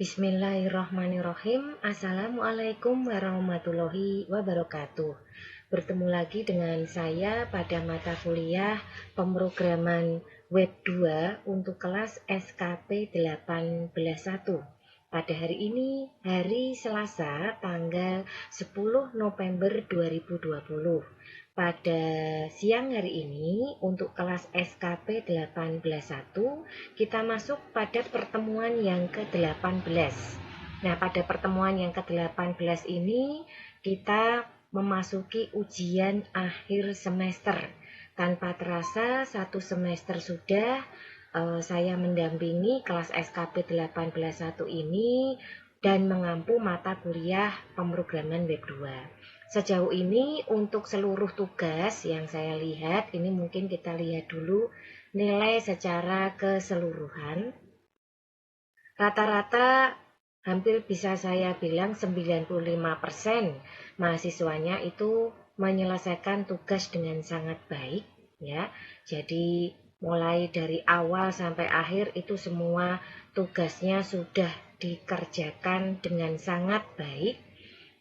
Bismillahirrahmanirrahim. Assalamualaikum warahmatullahi wabarakatuh. Bertemu lagi dengan saya pada mata kuliah pemrograman web 2 untuk kelas SKP 181. Pada hari ini, hari Selasa, tanggal 10 November 2020. Pada siang hari ini, untuk kelas SKP 181, kita masuk pada pertemuan yang ke-18. Nah, pada pertemuan yang ke-18 ini, kita memasuki ujian akhir semester. Tanpa terasa, satu semester sudah saya mendampingi kelas SKP 181 ini dan mengampu mata kuliah pemrograman web 2. Sejauh ini untuk seluruh tugas yang saya lihat, ini mungkin kita lihat dulu nilai secara keseluruhan. Rata-rata hampir bisa saya bilang 95% mahasiswanya itu menyelesaikan tugas dengan sangat baik, ya. Jadi mulai dari awal sampai akhir itu semua tugasnya sudah dikerjakan dengan sangat baik.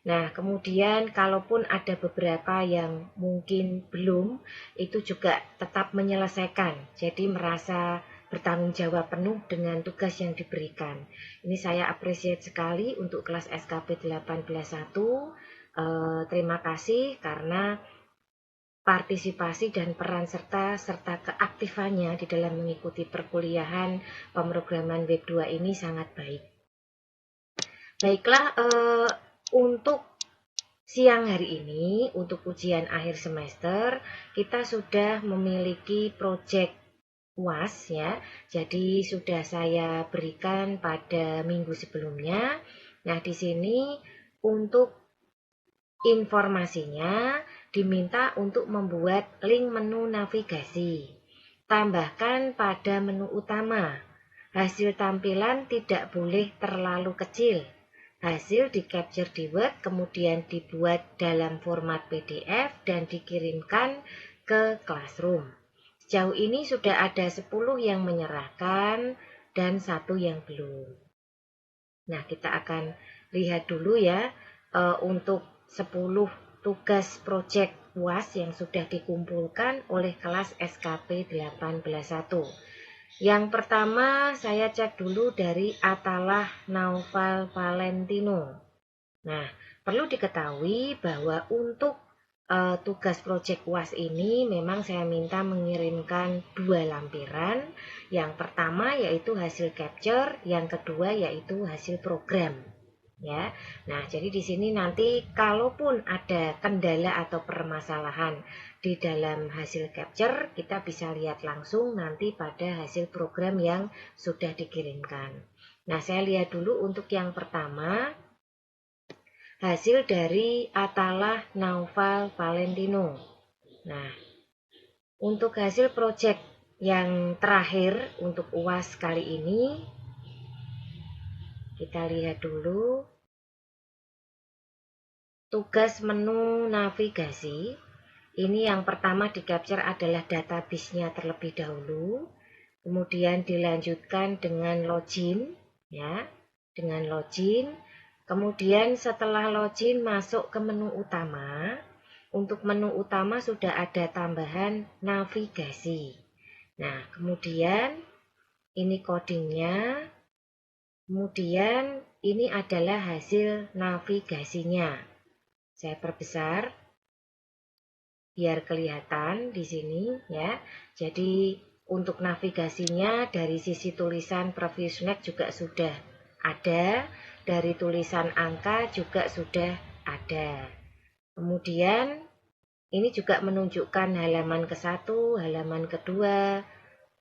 Nah, kemudian kalaupun ada beberapa yang mungkin belum, itu juga tetap menyelesaikan. Jadi merasa bertanggung jawab penuh dengan tugas yang diberikan. Ini saya appreciate sekali untuk kelas SKP 181. Terima kasih karena partisipasi dan peran serta keaktifannya di dalam mengikuti perkuliahan pemrograman web 2 ini sangat baik. Baiklah, untuk siang hari ini, untuk ujian akhir semester, kita sudah memiliki proyek UAS ya. Jadi sudah saya berikan pada minggu sebelumnya. Nah, di sini untuk informasinya diminta untuk membuat link menu navigasi. Tambahkan pada menu utama. Hasil tampilan tidak boleh terlalu kecil. Hasil di-capture di Word, kemudian dibuat dalam format PDF dan dikirimkan ke Classroom. Sejauh ini sudah ada 10 yang menyerahkan dan 1 yang belum. Nah, kita akan lihat dulu ya untuk 10 tugas proyek UAS yang sudah dikumpulkan oleh kelas SKP 181. Yang pertama saya cek dulu dari Atalah Naufal Valentino. Nah, perlu diketahui bahwa untuk tugas proyek UAS ini memang saya minta mengirimkan 2 lampiran. Yang pertama yaitu hasil capture, yang kedua yaitu hasil program. Ya. Nah, jadi di sini nanti kalaupun ada kendala atau permasalahan di dalam hasil capture, kita bisa lihat langsung nanti pada hasil program yang sudah dikirimkan. Nah, saya lihat dulu untuk yang pertama, hasil dari Atalah Naufal Valentino. Nah, untuk hasil proyek yang terakhir untuk UAS kali ini, kita lihat dulu. Tugas menu navigasi. Ini yang pertama di-capture adalah database-nya terlebih dahulu. Kemudian dilanjutkan dengan login, ya, dengan login. Kemudian setelah login masuk ke menu utama. Untuk menu utama sudah ada tambahan navigasi. Nah, kemudian ini codingnya. Kemudian ini adalah hasil navigasinya. Saya perbesar biar kelihatan di sini ya. Jadi untuk navigasinya dari sisi tulisan PreviewSnack juga sudah ada, dari tulisan angka juga sudah ada. Kemudian ini juga menunjukkan halaman ke-1, halaman kedua,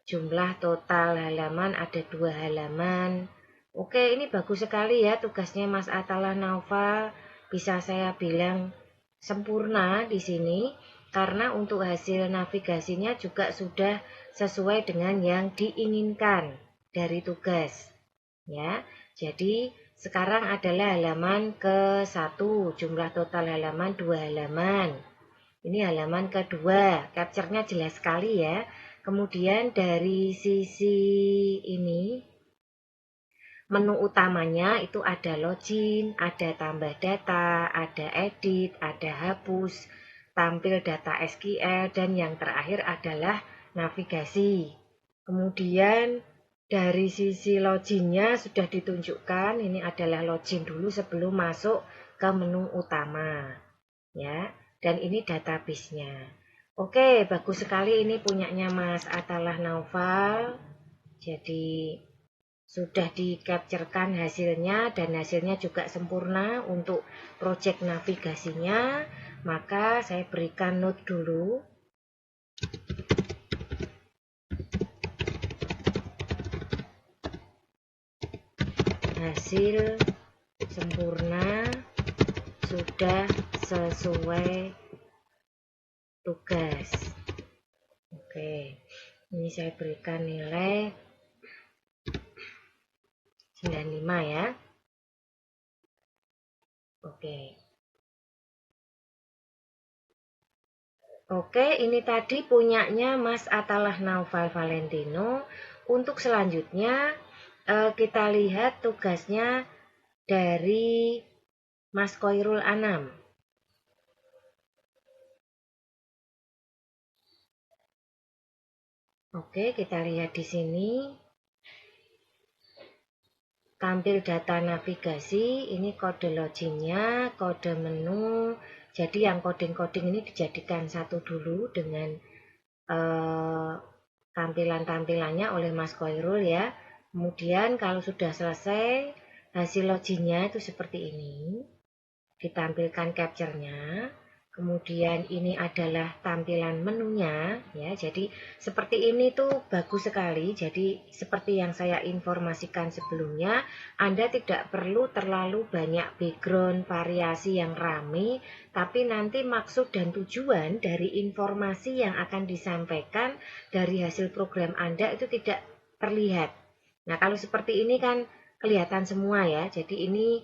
jumlah total halaman ada 2 halaman. Oke, ini bagus sekali ya tugasnya Mas Atalah Naufal. Bisa saya bilang sempurna di sini karena untuk hasil navigasinya juga sudah sesuai dengan yang diinginkan dari tugas. Ya, jadi sekarang adalah halaman ke-1, jumlah total halaman 2 halaman. Ini halaman kedua, capture-nya jelas sekali ya. Kemudian dari sisi ini, menu utamanya itu ada login, ada tambah data, ada edit, ada hapus, tampil data SQL, dan yang terakhir adalah navigasi. Kemudian dari sisi loginnya sudah ditunjukkan, ini adalah login dulu sebelum masuk ke menu utama. Ya, dan ini database-nya. Oke, bagus sekali ini punyanya Mas Atalah Naufal. Jadi sudah di-capture-kan hasilnya dan hasilnya juga sempurna untuk project navigasinya. Maka saya berikan note dulu. Hasil sempurna, sudah sesuai tugas. Oke, ini saya berikan nilai 95 ya. Oke, ini tadi punyanya Mas Atalah Naufal Valentino. Untuk selanjutnya kita lihat tugasnya dari Mas Koirul Anam. Oke, kita lihat di sini. Tampil data navigasi, ini kode loginnya, kode menu. Jadi yang coding-coding ini dijadikan satu dulu dengan tampilan-tampilannya oleh Mas Koirul ya. Kemudian kalau sudah selesai, hasil loginnya itu seperti ini. Ditampilkan capture-nya. Kemudian ini adalah tampilan menunya ya. Jadi seperti ini tuh bagus sekali. Jadi seperti yang saya informasikan sebelumnya, Anda tidak perlu terlalu banyak background variasi yang rame, tapi nanti maksud dan tujuan dari informasi yang akan disampaikan dari hasil program Anda itu tidak terlihat. Nah, kalau seperti ini kan kelihatan semua ya. Jadi ini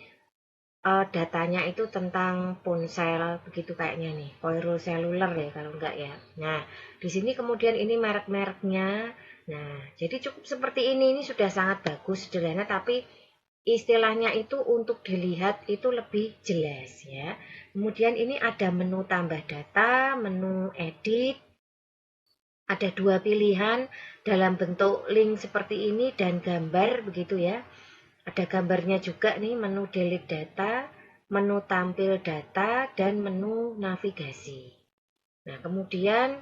datanya itu tentang ponsel begitu kayaknya nih, Koirul seluler ya kalau enggak ya. Nah, di sini kemudian ini merek-mereknya. Nah, jadi cukup seperti ini sudah sangat bagus, sederhana, tapi istilahnya itu untuk dilihat itu lebih jelas ya. Kemudian ini ada menu tambah data, menu edit. Ada dua pilihan dalam bentuk link seperti ini dan gambar begitu ya. Ada gambarnya juga nih, menu delete data, menu tampil data, dan menu navigasi. Nah, kemudian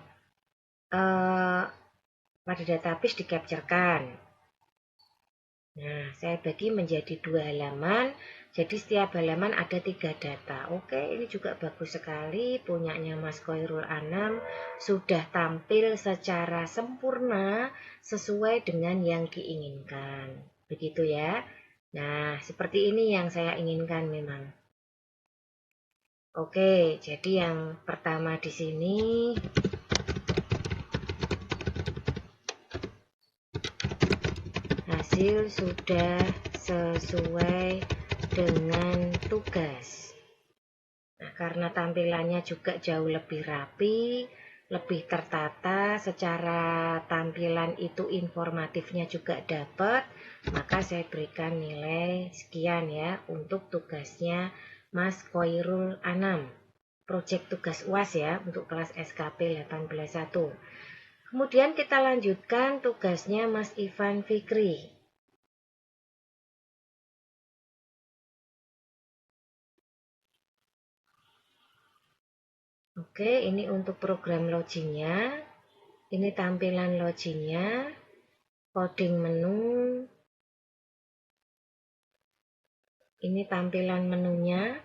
pada database di-capture-kan. Nah, saya bagi menjadi 2 halaman, jadi setiap halaman ada 3 data. Oke, ini juga bagus sekali, punyanya Mas Koirul Anam, sudah tampil secara sempurna sesuai dengan yang diinginkan. Begitu ya. Nah, seperti ini yang saya inginkan memang. Oke, jadi yang pertama di sini hasil sudah sesuai dengan tugas. Nah, karena tampilannya juga jauh lebih rapi, lebih tertata, secara tampilan itu informatifnya juga dapat, maka saya berikan nilai sekian ya untuk tugasnya Mas Koirul Anam. Proyek tugas UAS ya untuk kelas SKP 18.1. Kemudian kita lanjutkan tugasnya Mas Ivan Fikri. Oke, ini untuk program loginnya. Ini tampilan loginnya, coding menu. Ini tampilan menunya,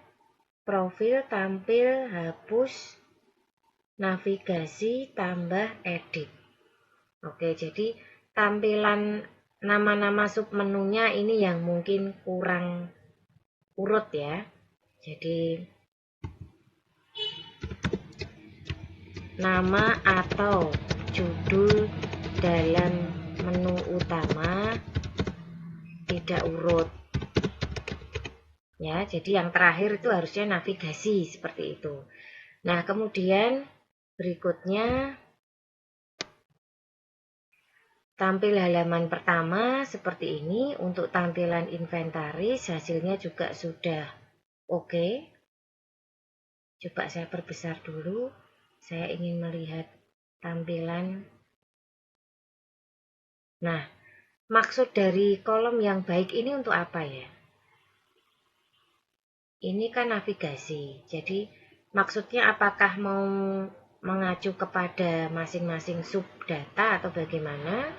profil, tampil, hapus, navigasi, tambah, edit. Oke, jadi tampilan nama-nama submenunya ini yang mungkin kurang urut ya. Jadi nama atau judul dalam menu utama tidak urut ya, jadi yang terakhir itu harusnya navigasi seperti itu. Nah, kemudian berikutnya Tampil halaman pertama seperti ini. Untuk tampilan inventaris hasilnya juga sudah oke. Coba saya perbesar dulu. Saya ingin melihat tampilan. Nah, maksud dari kolom yang baik ini untuk apa ya? Ini kan navigasi. Jadi maksudnya apakah mau mengacu kepada masing-masing subdata atau bagaimana?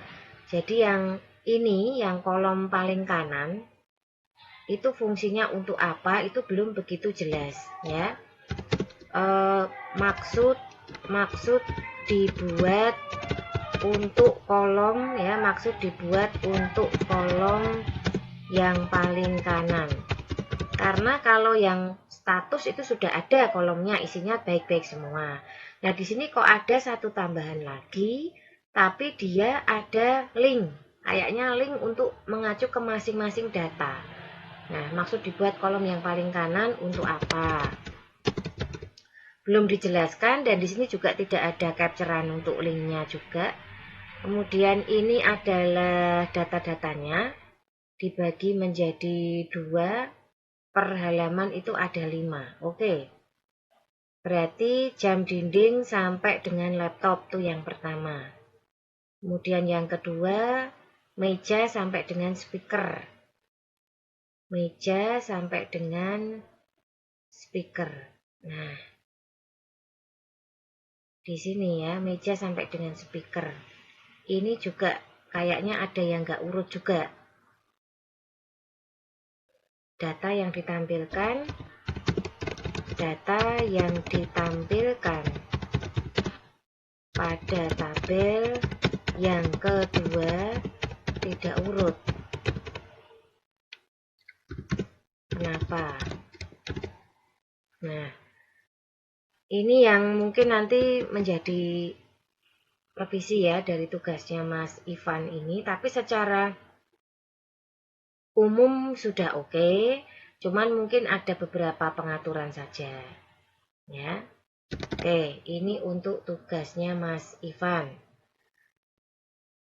Jadi yang ini, yang kolom paling kanan, itu fungsinya untuk apa? Itu belum begitu jelas, ya. Maksud dibuat untuk kolom, ya. Maksud dibuat untuk kolom yang paling kanan. Karena kalau yang status itu sudah ada kolomnya, isinya baik-baik semua. Nah, di sini kok ada satu tambahan lagi, tapi dia ada link. Kayaknya link untuk mengacu ke masing-masing data. Nah, maksud dibuat kolom yang paling kanan untuk apa? Belum dijelaskan, dan di sini juga tidak ada capturean untuk linknya juga. Kemudian ini adalah data-datanya, dibagi menjadi 2. Per halaman itu ada 5. Oke. Berarti jam dinding sampai dengan laptop tuh yang pertama. Kemudian yang kedua, meja sampai dengan speaker. Meja sampai dengan speaker. Nah, di sini ya, meja sampai dengan speaker. Ini juga kayaknya ada yang nggak urut juga. Data yang ditampilkan pada tabel yang kedua tidak urut. Kenapa? Nah, ini yang mungkin nanti menjadi revisi ya dari tugasnya Mas Ivan ini, tapi secara umum sudah oke, cuman mungkin ada beberapa pengaturan saja. Ya. Oke, ini untuk tugasnya Mas Ivan.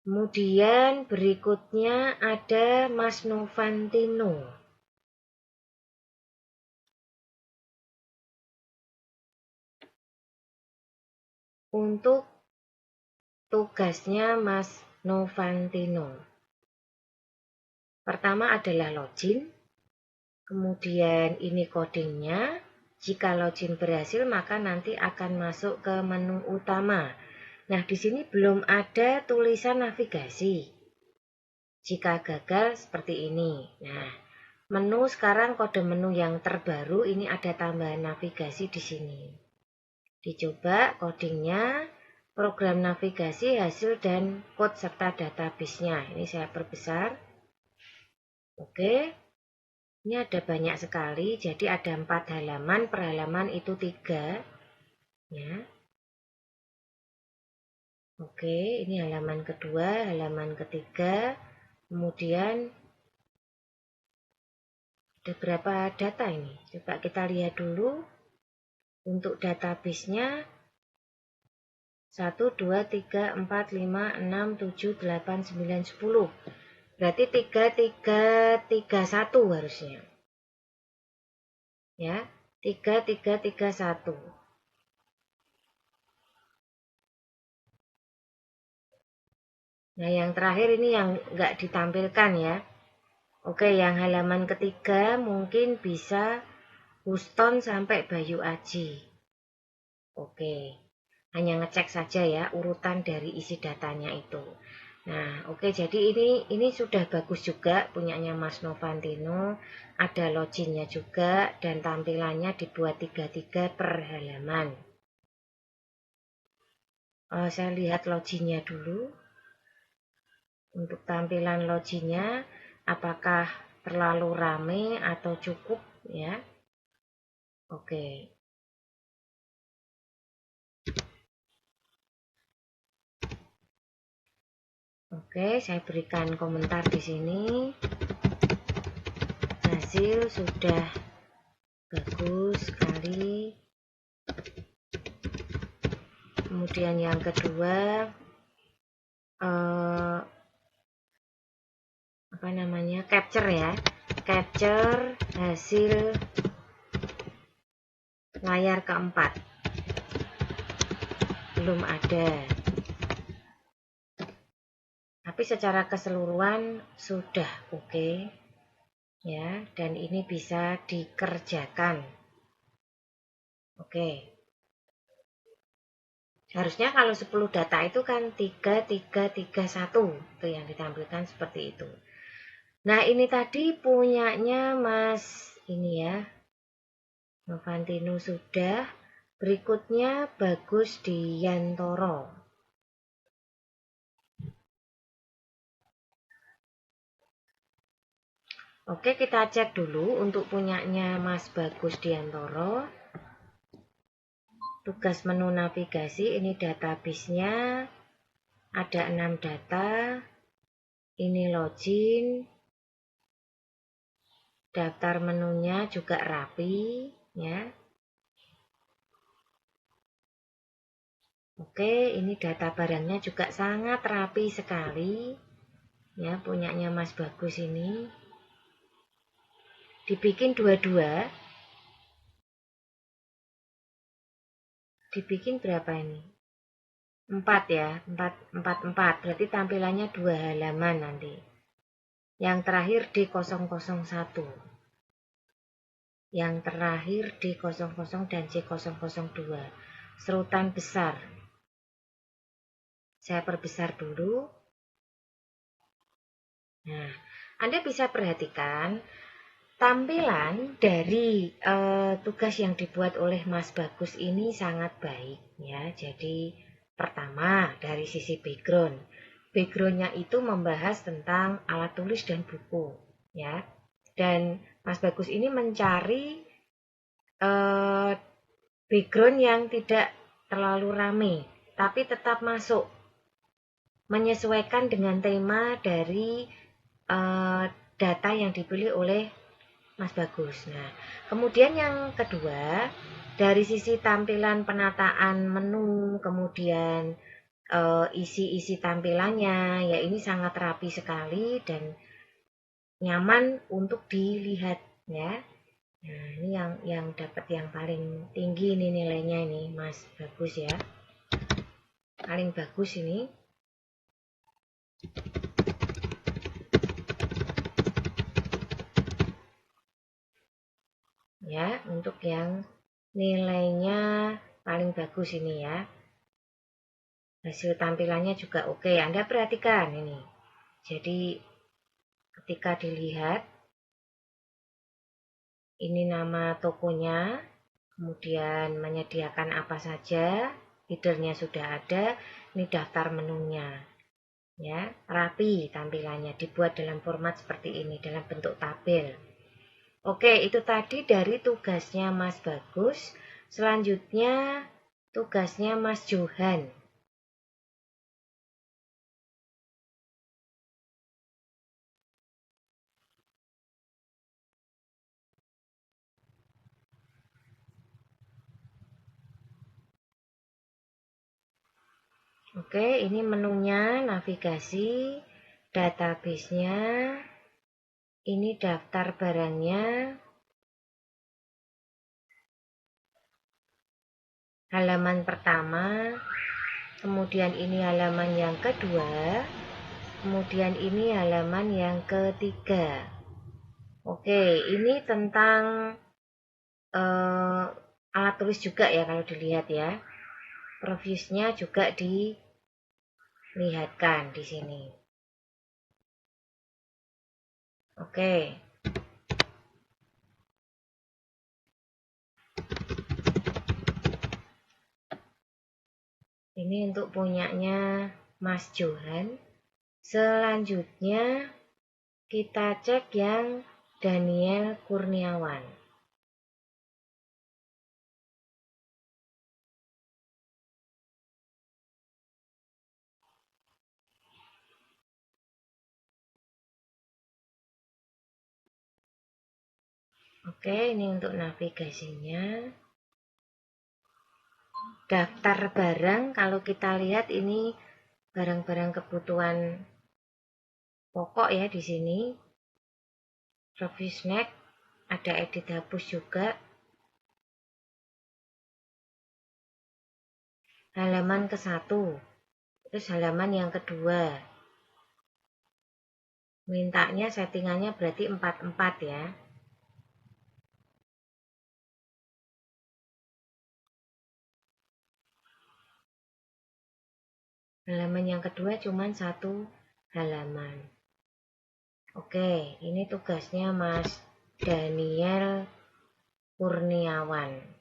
Kemudian berikutnya ada Mas Novantino. Untuk tugasnya Mas Novantino. Pertama adalah login, kemudian ini codingnya. Jika login berhasil, maka nanti akan masuk ke menu utama. Nah, di sini belum ada tulisan navigasi. Jika gagal, seperti ini. Nah, menu sekarang kode menu yang terbaru, ini ada tambahan navigasi di sini. Dicoba codingnya, program navigasi, hasil, dan code serta database-nya. Ini saya perbesar. Oke, ini ada banyak sekali, jadi ada 4 halaman, per halaman itu 3. Ya. Oke, ini halaman kedua, halaman ketiga, kemudian ada berapa data ini? Coba kita lihat dulu. Untuk database-nya 1, 2, 3, 4, 5, 6, 7, 8, 9, 10. Berarti 3, 3, 3, 1 harusnya. Ya, 3, 3, 3, 1. Nah, yang terakhir ini yang nggak ditampilkan ya. Oke, yang halaman ketiga mungkin bisa Houston sampai Bayu Aji. Oke, hanya ngecek saja ya urutan dari isi datanya itu. Nah, oke, jadi ini sudah bagus juga punyanya Mas Novantino. Ada loginnya juga dan tampilannya dibuat 33 per halaman. Saya lihat loginnya dulu. Untuk tampilan loginnya, apakah terlalu rame atau cukup ya? Oke. Oke, saya berikan komentar di sini. Hasil sudah bagus sekali. Kemudian yang kedua, apa namanya, capture ya, capture hasil layar keempat, belum ada, tapi secara keseluruhan sudah oke ya, dan ini bisa dikerjakan. Oke. Harusnya kalau 10 data itu kan 3, 3, 3, 1. Itu yang ditampilkan seperti itu. Nah, ini tadi punyanya Mas ini ya, Novantino sudah. Berikutnya Bagus Diyantoro. Oke, kita cek dulu untuk punyanya Mas Bagus Diyantoro. Tugas menu navigasi, ini database-nya. Ada 6 data. Ini login. Daftar menunya juga rapi ya. Oke, ini data barangnya juga sangat rapi sekali ya, punyanya Mas Bagus ini. Dibikin dua-dua. Dibikin berapa ini? 4 ya, 4. Berarti tampilannya 2 halaman nanti. Yang terakhir di 001. Yang terakhir di 00 dan C002. Serutan besar. Saya perbesar dulu. Nah, Anda bisa perhatikan tampilan dari tugas yang dibuat oleh Mas Bagus ini sangat baik ya. Jadi pertama dari sisi background. Backgroundnya itu membahas tentang alat tulis dan buku ya. Dan Mas Bagus ini mencari background yang tidak terlalu rame, tapi tetap masuk. Menyesuaikan dengan tema dari data yang dipilih oleh Mas Bagus. Nah, kemudian yang kedua, dari sisi tampilan penataan menu, kemudian isi-isi tampilannya, ya ini sangat rapi sekali dan nyaman untuk dilihat ya. Nah, ini yang dapat yang paling tinggi ini nilainya ini Mas Bagus ya. Paling bagus ini. Ya, untuk yang nilainya paling bagus ini ya. Hasil tampilannya juga oke. Anda perhatikan ini. Jadi ketika dilihat, ini nama tokonya, kemudian menyediakan apa saja, headernya sudah ada, ini daftar menunya. Ya, rapi tampilannya, dibuat dalam format seperti ini, dalam bentuk tabel. Oke, itu tadi dari tugasnya Mas Bagus. Selanjutnya tugasnya Mas Johan. Oke, ini menunya, navigasi, database-nya, ini daftar barangnya, halaman pertama, kemudian ini halaman yang kedua, kemudian ini halaman yang ketiga. Oke, ini tentang alat tulis juga ya kalau dilihat ya. Previewsnya juga dilihatkan di sini. Oke. Ini untuk punyanya Mas Johan. Selanjutnya kita cek yang Daniel Kurniawan. Oke, ini untuk navigasinya. Daftar barang, kalau kita lihat ini barang-barang kebutuhan pokok ya di sini. Review snack, ada edit hapus juga. Halaman ke-1, terus halaman yang kedua. Mintanya settingannya berarti 44 ya. Halaman yang kedua cuman 1 halaman. Oke, ini tugasnya Mas Daniel Kurniawan.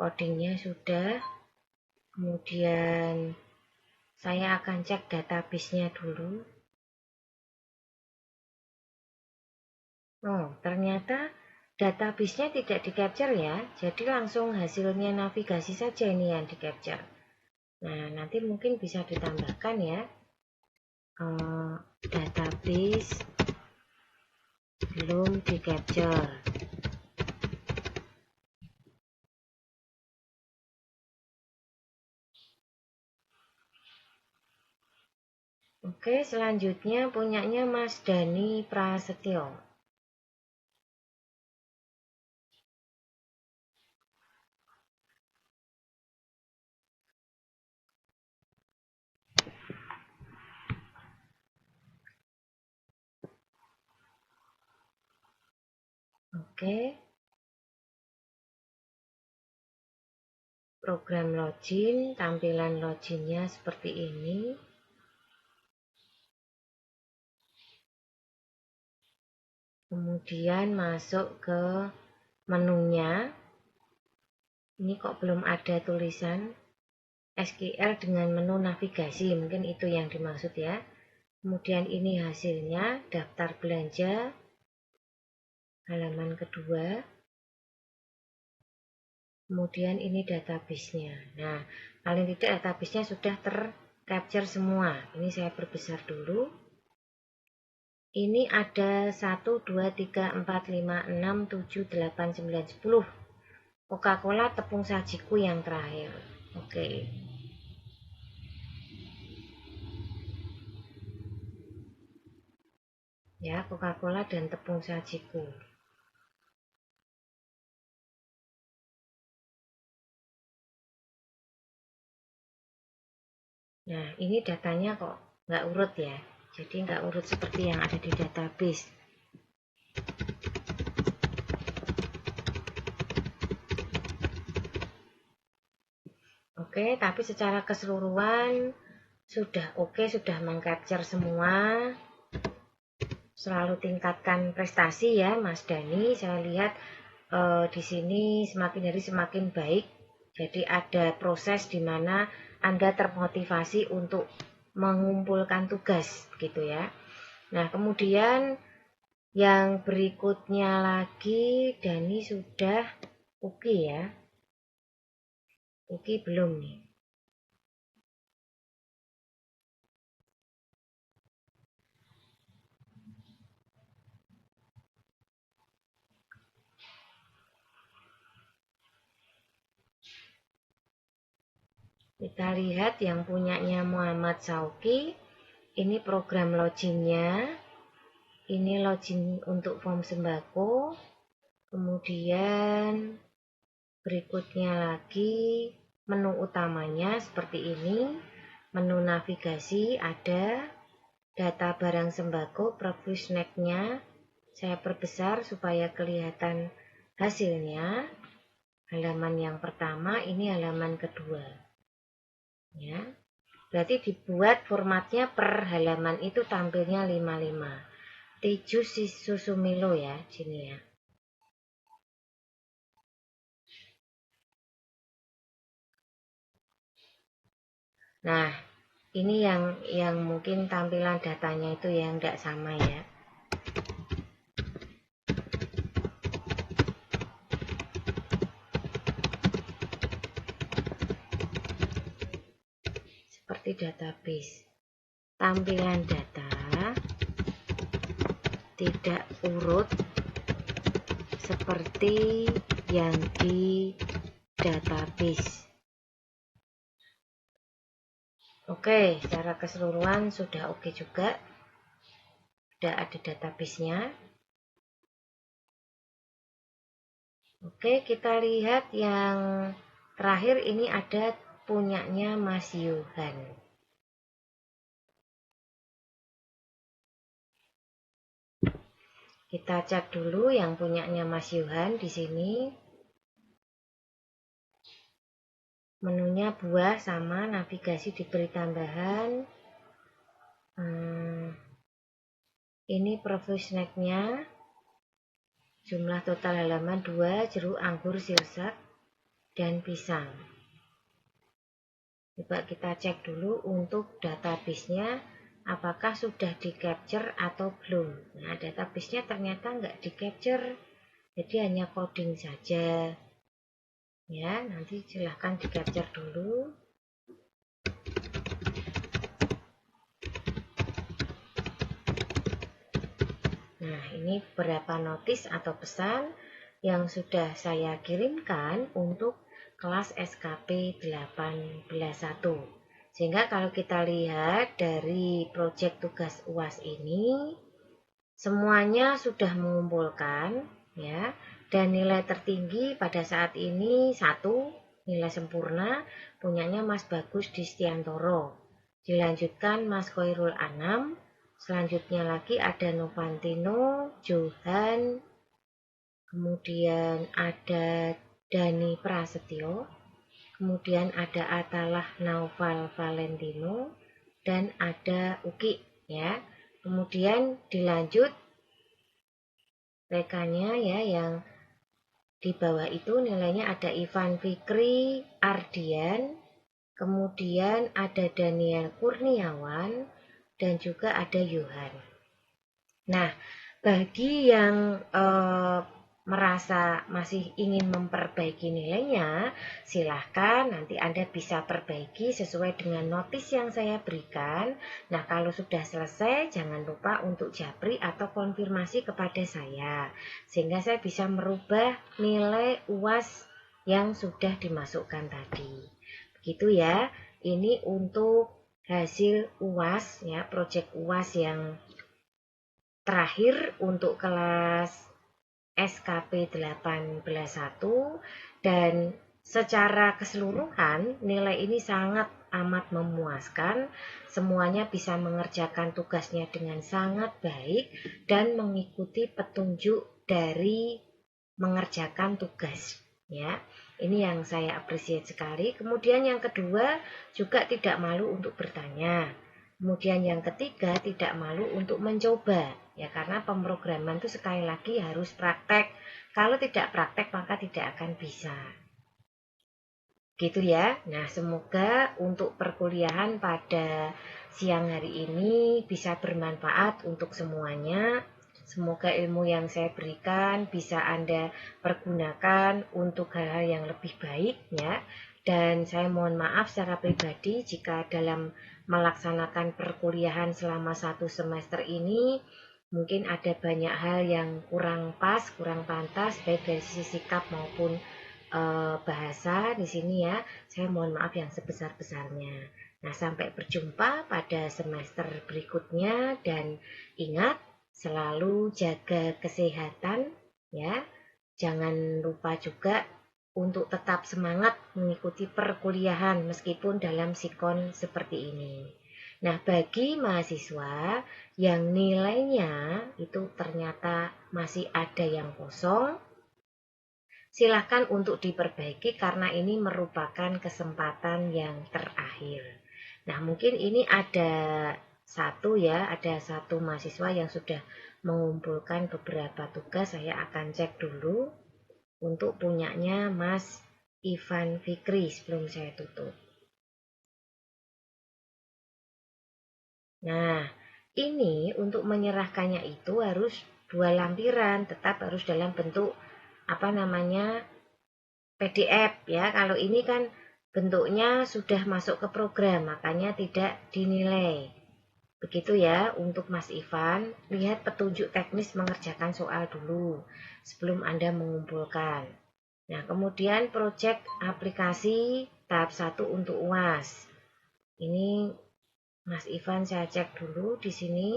Codingnya sudah. Kemudian saya akan cek database-nya dulu. Oh, ternyata database-nya tidak di-capture ya. Jadi langsung hasilnya navigasi saja ini yang di-capture. Nah, nanti mungkin bisa ditambahkan ya. Database belum di-capture. Oke, selanjutnya punyanya Mas Dani Prasetyo. Oke. Program login, tampilan loginnya seperti ini. Kemudian masuk ke menunya. Ini kok belum ada tulisan SQL dengan menu navigasi, mungkin itu yang dimaksud ya. Kemudian ini hasilnya, daftar belanja, halaman kedua. Kemudian ini database-nya. Nah, paling tidak database-nya sudah tercapture semua. Ini saya perbesar dulu. Ini ada 1, 2, 3, 4, 5, 6, 7, 8, 9, 10. Coca-Cola tepung sajiku yang terakhir. Oke. Ya, Coca-Cola dan tepung sajiku. Nah, ini datanya kok nggak urut ya. Jadi nggak urut seperti yang ada di database. Oke, tapi secara keseluruhan sudah oke, sudah mengcapture semua. Selalu tingkatkan prestasi ya Mas Dani. Saya lihat di sini semakin hari semakin baik. Jadi ada proses di mana Anda termotivasi untuk mengumpulkan tugas gitu ya. Nah, kemudian yang berikutnya lagi Dani sudah oke ya. Oke belum nih. Kita lihat yang punyanya Muhammad Sauki. Ini program loginnya. Ini login untuk form sembako. Kemudian berikutnya lagi menu utamanya seperti ini. Menu navigasi ada. Data barang sembako, preview snacknya. Saya perbesar supaya kelihatan hasilnya. Halaman yang pertama, ini halaman kedua. Ya. Berarti dibuat formatnya per halaman itu tampilnya 55. Tiju susu Milo ya, sini ya. Nah, ini yang mungkin tampilan datanya itu yang tidak sama ya. Seperti database. Tampilan data. tidak urut seperti yang di database. Oke, secara keseluruhan sudah oke juga. Sudah ada database-nya. Oke, kita lihat yang terakhir ini ada punyanya Mas Yohan. Kita cek dulu yang punyanya Mas Yohan di sini. Menunya buah sama, navigasi diberi tambahan. Ini preview snacknya. Jumlah total halaman 2, jeruk, anggur, sirsak, dan pisang. Coba kita cek dulu untuk database-nya apakah sudah di capture atau belum. Nah, database-nya ternyata nggak di capture, jadi hanya coding saja. Ya, nanti silahkan di capture dulu. Nah, ini beberapa notis atau pesan yang sudah saya kirimkan untuk kelas SKP 18.1. Sehingga kalau kita lihat dari proyek tugas UAS ini, semuanya sudah mengumpulkan, ya, dan nilai tertinggi pada saat ini 1, nilai sempurna, punyanya Mas Bagus Distiantoro. Dilanjutkan Mas Khairul Anam, selanjutnya lagi ada Novantino, Johan, kemudian ada Dani Prasetyo, kemudian ada Atalah Naufal Valentino, dan ada Uki, ya. Kemudian dilanjut rekannya, ya, yang di bawah itu nilainya ada Ivan Fikri Ardian, kemudian ada Daniel Kurniawan, dan juga ada Yohan. Nah, bagi yang merasa masih ingin memperbaiki nilainya, silahkan nanti Anda bisa perbaiki sesuai dengan notis yang saya berikan. Nah, kalau sudah selesai, jangan lupa untuk japri atau konfirmasi kepada saya, sehingga saya bisa merubah nilai UAS yang sudah dimasukkan tadi. Begitu ya, ini untuk hasil UAS, ya, proyek UAS yang terakhir untuk kelas SKP 18.1, dan secara keseluruhan nilai ini sangat amat memuaskan. Semuanya bisa mengerjakan tugasnya dengan sangat baik dan mengikuti petunjuk dari mengerjakan tugas, ya. Ini yang saya appreciate sekali. Kemudian yang kedua, juga tidak malu untuk bertanya. Kemudian yang ketiga, tidak malu untuk mencoba, ya, karena pemrograman itu sekali lagi harus praktek. Kalau tidak praktek maka tidak akan bisa. Gitu ya. Nah, semoga untuk perkuliahan pada siang hari ini bisa bermanfaat untuk semuanya. Semoga ilmu yang saya berikan bisa Anda pergunakan untuk hal-hal yang lebih baik, ya. Dan saya mohon maaf secara pribadi jika dalam melaksanakan perkuliahan selama 1 semester ini mungkin ada banyak hal yang kurang pas, kurang pantas, baik dari sisi sikap maupun bahasa di sini, ya. Saya mohon maaf yang sebesar-besarnya. Nah, sampai berjumpa pada semester berikutnya, dan ingat selalu jaga kesehatan, ya. Jangan lupa juga untuk tetap semangat mengikuti perkuliahan meskipun dalam sikon seperti ini. Nah, bagi mahasiswa yang nilainya itu ternyata masih ada yang kosong, silakan untuk diperbaiki karena ini merupakan kesempatan yang terakhir. Nah, mungkin ini ada satu mahasiswa yang sudah mengumpulkan beberapa tugas. Saya akan cek dulu untuk punyanya Mas Ivan Fikri sebelum saya tutup. Nah, ini untuk menyerahkannya itu harus 2 lampiran, tetap harus dalam bentuk PDF, ya. Kalau ini kan bentuknya sudah masuk ke program, makanya tidak dinilai. Begitu ya untuk Mas Ivan, lihat petunjuk teknis mengerjakan soal dulu sebelum Anda mengumpulkan. Nah, kemudian proyek aplikasi tahap 1 untuk UAS. Ini Mas Ivan saya cek dulu di sini.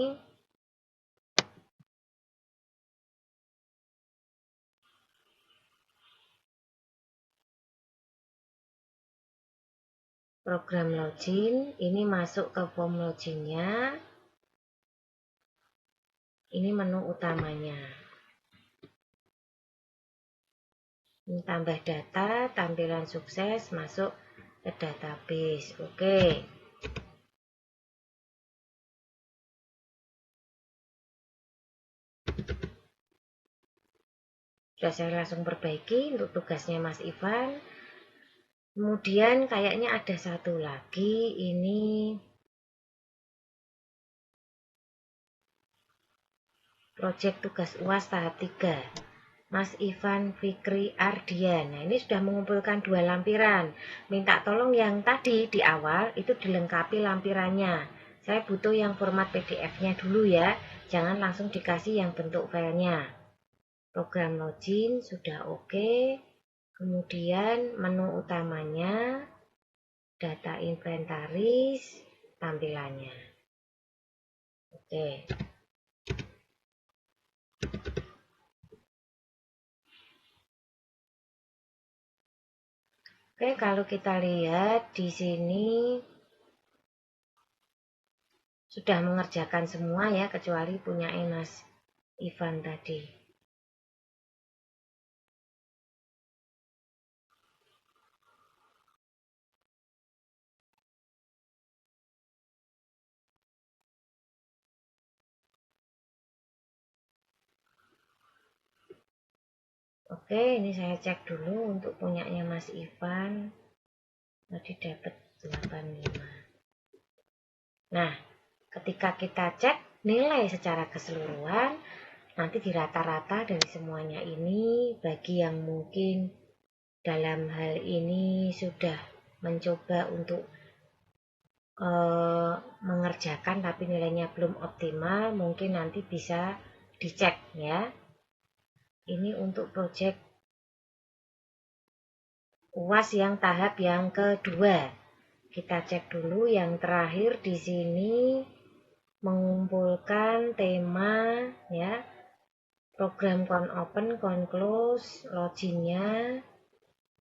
Program login, ini masuk ke form loginnya. Ini menu utamanya. Ini tambah data, tampilan sukses, masuk ke database. Oke. Sudah saya langsung perbaiki untuk tugasnya Mas Ivan. Kemudian kayaknya ada satu lagi, ini proyek tugas UAS tahap 3. Mas Ivan Fikri Ardian. Nah, ini sudah mengumpulkan 2 lampiran. Minta tolong yang tadi di awal itu dilengkapi lampirannya. Saya butuh yang format PDF-nya dulu ya. Jangan langsung dikasih yang bentuk filenya. Program login sudah oke. Kemudian menu utamanya, data inventaris, tampilannya. Oke. Oke, kalau kita lihat di sini sudah mengerjakan semua ya, kecuali punya Mas Ivan tadi. Oke, ini saya cek dulu untuk punyanya Mas Ivan. Tadi dapat 85. Nah, ketika kita cek nilai secara keseluruhan, nanti di rata-rata dari semuanya ini, bagi yang mungkin dalam hal ini sudah mencoba untuk mengerjakan tapi nilainya belum optimal, mungkin nanti bisa dicek ya. Ini untuk proyek UAS yang tahap yang kedua. Kita cek dulu yang terakhir di sini mengumpulkan tema ya. Program con open, con close, loginnya.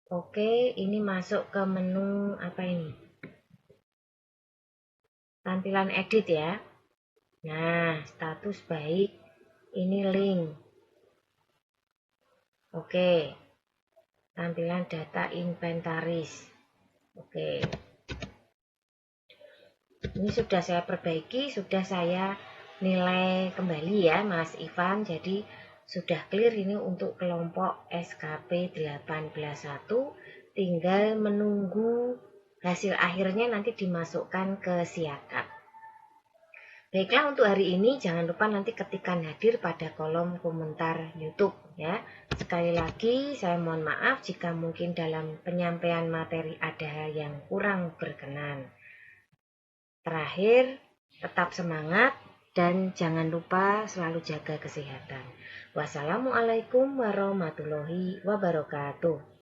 Oke, ini masuk ke menu apa ini? Tampilan edit ya. Nah, status baik. Ini link. Oke. Tampilan data inventaris. Oke. Ini sudah saya perbaiki, sudah saya nilai kembali ya Mas Ivan. Jadi sudah clear ini untuk kelompok SKP 181. Tinggal menunggu hasil akhirnya nanti dimasukkan ke Siakap. Baiklah, untuk hari ini jangan lupa nanti ketikkan hadir pada kolom komentar YouTube ya. Sekali lagi saya mohon maaf jika mungkin dalam penyampaian materi ada hal yang kurang berkenan. Terakhir, tetap semangat dan jangan lupa selalu jaga kesehatan. Wassalamualaikum warahmatullahi wabarakatuh.